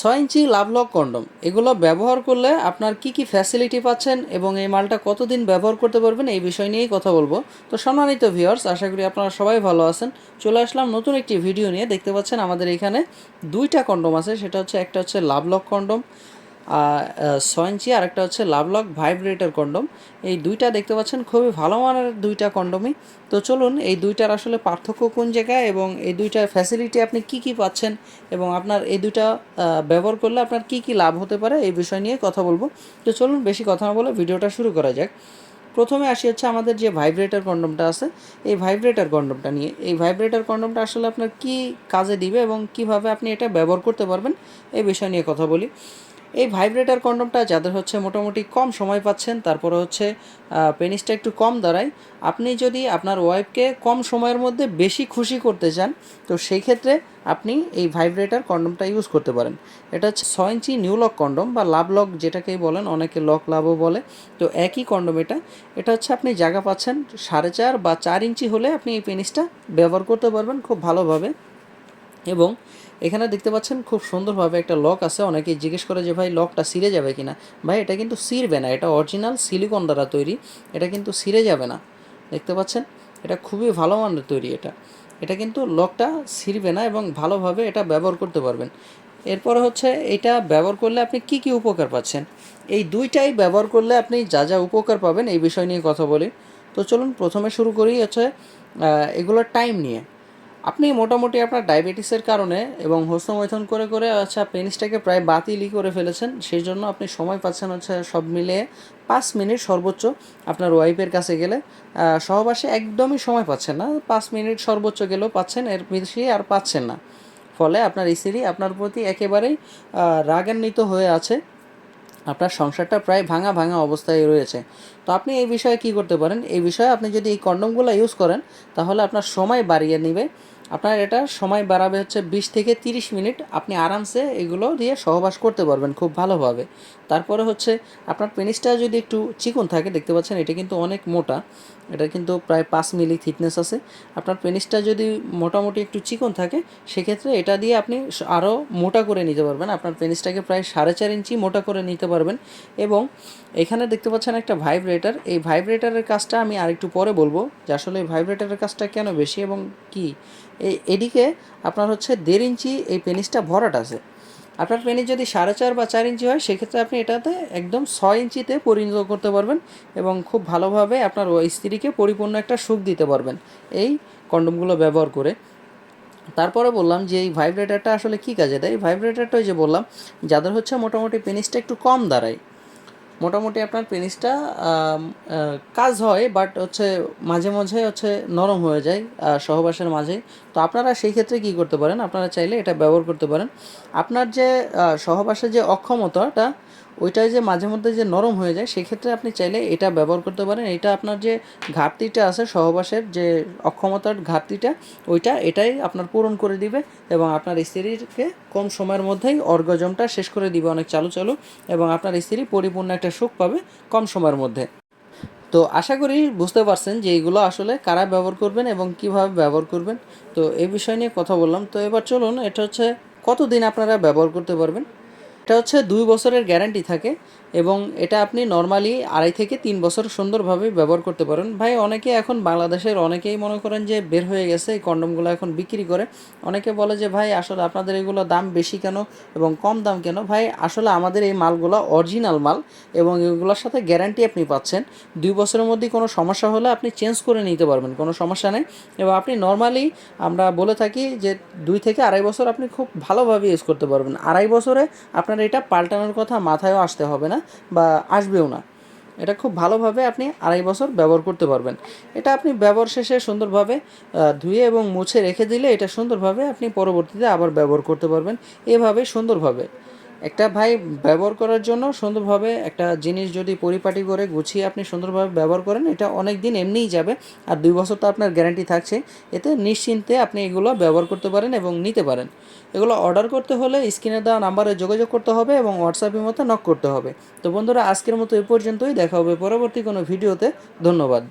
6 ইঞ্চি love lock condom এগুলো ব্যবহার করলে আপনার কি কি ফ্যাসিলিটি পাচ্ছেন এবং এই মালটা কতদিন ব্যবহার করতে পারবেন এই বিষয় নিয়েই কথা বলবো। তো সম্মানিত ভিউয়ার্স, আশা করি আপনারা সবাই ভালো আছেন। চলে আসলাম নতুন একটি ভিডিও নিয়ে। দেখতে পাচ্ছেন আমাদের এখানে দুইটা কন্ডম আছে, সেটা হচ্ছে একটা হচ্ছে লাভলক কন্ডম 6 ইঞ্চি, আর একটা হচ্ছে লাভলক ভাইব্রেটর কন্ডম। এই দুইটা দেখতে পাচ্ছেন খুবই ভালো মানের দুইটা কন্ডমই। তো চলুন এই দুইটার আসলে পার্থক্য কোন জায়গায় এবং এই দুইটার ফ্যাসিলিটি আপনি কি কি পাচ্ছেন এবং আপনার এই দুইটা ব্যবহার করলে আপনার কি কি লাভ হতে পারে এই বিষয় নিয়ে কথা বলবো। তো চলুন বেশি কথা না বলে ভিডিওটা শুরু করা যাক। প্রথমে আসি হচ্ছে আমাদের যে ভাইব্রেটর কন্ডমটা আছে, এই ভাইব্রেটর কন্ডমটা নিয়ে। এই ভাইব্রেটর কন্ডমটা আসলে আপনার কি কাজে দিবে এবং কিভাবে আপনি এটা ব্যবহার করতে পারবেন এই বিষয় নিয়ে কথা বলি। এই ভাইব্রেটর কন্ডমটা যাদের হচ্ছে মোটামুটি কম সময় পাচ্ছেন, তারপরে হচ্ছে পেনিসটা একটু কম দাঁড়ায়, আপনি যদি আপনার ওয়াইফকে কম সময়ের মধ্যে বেশি খুশি করতে চান, তো সেই ক্ষেত্রে আপনি এই ভাইব্রেটর কন্ডমটা ইউজ করতে পারেন। এটা হচ্ছে 6 ইঞ্চি নিউ লক কন্ডম বা লাভ লক যেটাকেই বলেন, অনেকে লক লাভও বলে। তো একই কন্ডম এটা হচ্ছে আপনি জায়গা পাচ্ছেন 4.5 বা 4 ইঞ্চি হলে আপনি এই পেনিসটা ব্যবহার করতে পারবেন খুব ভালোভাবে। এবং এখানে দেখতে পাচ্ছেন খুব সুন্দরভাবে একটা লক আছে। অনেকেই জিজ্ঞেস করে যে ভাই লকটা ছিঁড়ে যাবে কিনা। ভাই এটা কিন্তু ছিঁড়বে না, এটা অরিজিনাল সিলিকন দ্বারা তৈরি, এটা কিন্তু ছিঁড়ে যাবে না। দেখতে পাচ্ছেন এটা খুবই ভালো মানের তৈরি। এটা কিন্তু লকটা ছিঁড়বে না এবং ভালোভাবে এটা ব্যবহার করতে পারবেন। এরপরে হচ্ছে এটা ব্যবহার করলে আপনি কি কি উপকার পাচ্ছেন, এই দুইটাই ব্যবহার করলে আপনি যা যা উপকার পাবেন এই বিষয় নিয়ে কথা বলি। তো চলুন প্রথমে শুরু করি হচ্ছে এগুলোর টাইম নিয়ে। আপনি মোটামুটি আপনার ডায়াবেটিসের কারণে এবং হস্তমৈথুন করে করে আচ্ছা পেনিসটাকে প্রায় বাতিলই করে ফেলেছেন, সেই জন্য আপনি সময় পাচ্ছেন হচ্ছে সব মিলিয়ে 5 মিনিট সর্বোচ্চ আপনার ওয়াইফের কাছে গেলে। সহবাসে একদমই সময় পাচ্ছেন না, 5 মিনিট সর্বোচ্চ গেলেও পাচ্ছেন, এর বেশি আর পাচ্ছেন না। ফলে আপনার স্ত্রী আপনার প্রতি একেবারেই রাগান্বিত হয়ে আছে, আপনার সংসারটা প্রায় ভাঙা ভাঙা অবস্থায় রয়েছে। তো আপনি এই বিষয়ে কী করতে পারেন, এই বিষয়ে আপনি যদি এই কন্ডমগুলো ইউজ করেন তাহলে আপনার সময় বাড়িয়ে নেবে। আপনার এটা সময় বাড়াবে হচ্ছে 20 থেকে 30 মিনিট, আপনি আরামসে এগুলো দিয়ে সহবাস করতে পারবেন খুব ভালোভাবে। তারপরে হচ্ছে আপনার পেনিসটা যদি একটু চিকন থাকে, দেখতে পাচ্ছেন এটা কিন্তু অনেক মোটা, এটা কিন্তু প্রায় 5 মিলি থিকনেস আছে। আপনার পেনিসটা যদি মোটামুটি একটু চিকন থাকে, সেক্ষেত্রে এটা দিয়ে আপনি আরও মোটা করে নিতে পারবেন। আপনার পেনিসটাকে প্রায় 4.5 ইঞ্চি মোটা করে নিতে পারবেন। এবং এখানে দেখতে পাচ্ছেন একটা ভাইব্রেটর, এই ভাইব্রেটরের কাজটা আমি আরেকটু পরে বলবো যে আসলে এই ভাইব্রেটরের কাজটা কেন বেশি এবং কি। এদিকে আপনার হচ্ছে 1.5 ইঞ্চি এই পেনিসটা ভরাট আছে। আপনার পেনিস যদি 4.5 বা 4 ইঞ্চি হয়, সেক্ষেত্রে আপনি এটাতে একদম 6 ইঞ্চিতে পরিণত করতে পারবেন এবং খুব ভালোভাবে আপনার ওই স্ত্রীকে পরিপূর্ণ একটা সুখ দিতে পারবেন এই কন্ডমগুলো ব্যবহার করে। তারপরে বললাম যে এই ভাইব্রেটরটা আসলে কী কাজে দেয়। এই ভাইব্রেটরটা ওই যে বললাম যাদের হচ্ছে মোটামুটি পেনিসটা একটু কম দাঁড়ায়, মোটামুটি আপনার পেনিসটা কাজ হয় বাট হচ্ছে মাঝে মাঝে হচ্ছে নরম হয়ে যায় সহবাসের মাঝে। তো আপনারা সেই ক্ষেত্রে কী করতে পারেন, আপনারা চাইলে এটা ব্যবহার করতে পারেন। আপনার যে সহবাসের যে অক্ষমতাটা, ওইটাই যে মাঝে মধ্যে যে নরম হয়ে যায়, সেক্ষেত্রে আপনি চাইলে এটা ব্যবহার করতে পারেন। এটা আপনার যে ঘাটতিটা আছে সহবাসের যে অক্ষমতার ঘাটতিটা, এটাই আপনার পূরণ করে দিবে এবং আপনার স্ত্রীকে কম সময়ের মধ্যেই অর্গাজমটা শেষ করে দিবে অনেক চালু চালু, এবং আপনার স্ত্রী পরিপূর্ণ একটা সুখ পাবে কম সময়ের মধ্যে। তো আশা করি বুঝতে পারছেন যে এইগুলো আসলে কারা ব্যবহার করবেন এবং কিভাবে ব্যবহার করবেন। তো এই বিষয় নিয়ে কথা বললাম। তো এবার চলুন এটা হচ্ছে কতদিন আপনারা ব্যবহার করতে পারবেন। এটা হচ্ছে 2 বছরের গ্যারান্টি থাকে এবং এটা আপনি নর্মালি 2.5 থেকে 3 বছর সুন্দরভাবে ব্যবহার করতে পারেন। ভাই অনেকে এখন বাংলাদেশের অনেকেই মনে করেন যে বের হয়ে গেছে এই কন্ডমগুলো এখন বিক্রি করে। অনেকে বলে যে ভাই আসলে আপনাদের এগুলো দাম বেশি কেন এবং কম দাম কেন। ভাই আসলে আমাদের এই মালগুলো অরিজিনাল মাল এবং এগুলোর সাথে গ্যারান্টি আপনি পাচ্ছেন। 2 বছরের মধ্যে কোনো সমস্যা হলে আপনি চেঞ্জ করে নিতে পারবেন, কোনো সমস্যা নেই। এবং আপনি নর্মালি আমরা বলে থাকি যে 2 থেকে 2.5 বছর আপনি খুব ভালোভাবে ইউজ করতে পারবেন। 2.5 বছরে আপনার এটা পাল্টানোর কথা মাথায়ও আসতে হবে না বা আসবেও না। এটা খুব ভালোভাবে আপনি 2.5 বছর ব্যবহার করতে পারবেন। এটা আপনি ব্যবহার শেষে সুন্দরভাবে ধুয়ে এবং মুছে রেখে দিলে এটা সুন্দরভাবে আপনি পরবর্তীতে আবার ব্যবহার করতে পারবেন। এভাবে সুন্দরভাবে একটা ভাই ব্যবহার করার জন্য সুন্দরভাবে একটা জিনিস যদি পরিপাটি করে গুছিয়ে আপনি সুন্দরভাবে ব্যবহার করেন, এটা অনেক দিন এমনিই যাবে। আর 2 বছর তো আপনার গ্যারান্টি থাকছে, এতে নিশ্চিন্তে আপনি এগুলো ব্যবহার করতে পারেন এবং নিতে পারেন। এগুলো অর্ডার করতে হলে স্ক্রিনে দেওয়া নাম্বারে যোগাযোগ করতে হবে এবং হোয়াটসঅ্যাপের মতো নক করতে হবে। তো বন্ধুরা, আজকের মতো এ পর্যন্তই। দেখা হবে পরবর্তী কোনো ভিডিওতে। ধন্যবাদ।